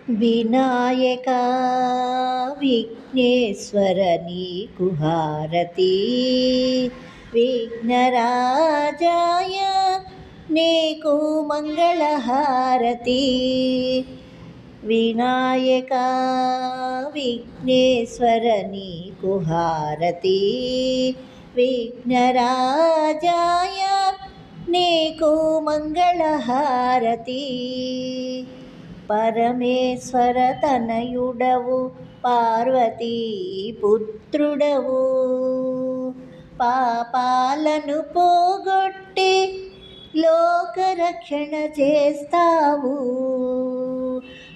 వినాయకా విఘ్నేశ్వర నీకు హారతి, విఘ్నరాజాయ నీకు మంగళహారతి. వినాయకా విఘ్నేశ్వర నీకు హారతి, విఘ్నరాజాయ నీకు మంగళహారతి. పరమేశ్వర తనయుడవు పార్వతీ పుత్రుడవు, పాపాలను పోగొట్టి లోకరక్షణ చేస్తావు.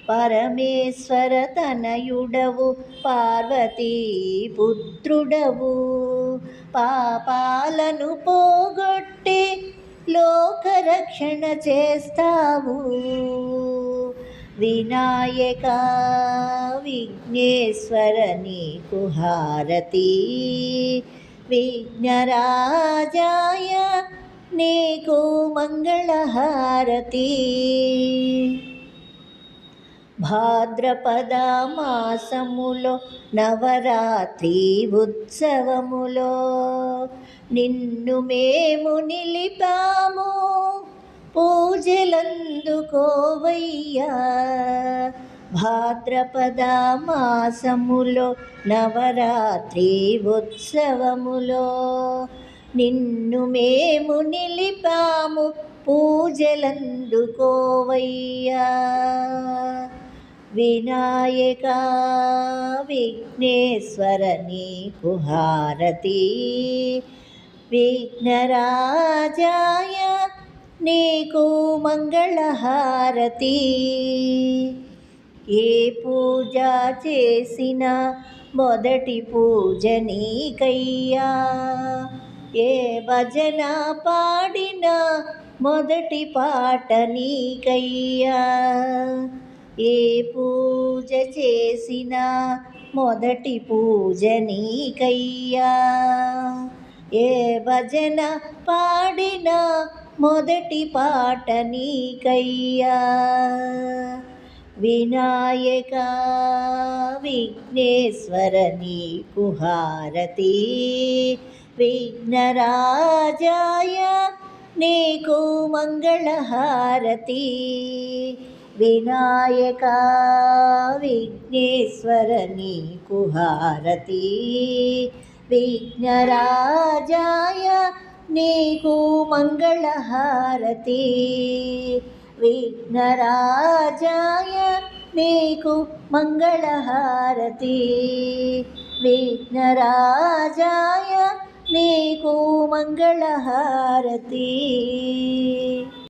పరమేశ్వర తనయుడవు పార్వతీ పుత్రుడవు, పాపాలను పోగొట్టి లోకరక్షణ చేస్తావు. వినాయకా విఘ్నేశ్వర నీకు హారతి, విఘ్నరాజాయ నీకు మంగళహారతి. భాద్రపద మాసములో నవరాత్రి ఉత్సవములో నిన్ను మేము నిలిపాము, పూజలందుకోవయ్యా. భాద్రపద మాసములో నవరాత్రి ఉత్సవములో నిన్ను మేము నిలిపాము, పూజలందుకోవయ్యా. వినాయకా విఘ్నేశ్వర నీకు హారతి, విఘ్నరాజాయ నీకు మంగళహారతి. ఏ పూజ చేసినా మొదటి పూజ నీకయ్యా, ఏ భజన పాడినా మొదటి పాట నీకయ్యా. ఏ పూజ చేసినా మొదటి పూజ నీకయ్యా, ఏ భజన పాడినా మొదటి పాట నీకయ్యా. వినాయకా విఘ్నేశ్వర నీకు హారతి, విఘ్నరాజాయ నీకు మంగళహారతి. వినాయకా విఘ్నేశ్వర నీకు హారతి, విఘ్నరాజాయ నీకు మంగళహారతి. విఘ్నరాజాయ నీకు మంగళహారతి, విఘ్నరాజాయ నీకు మంగళహారతి.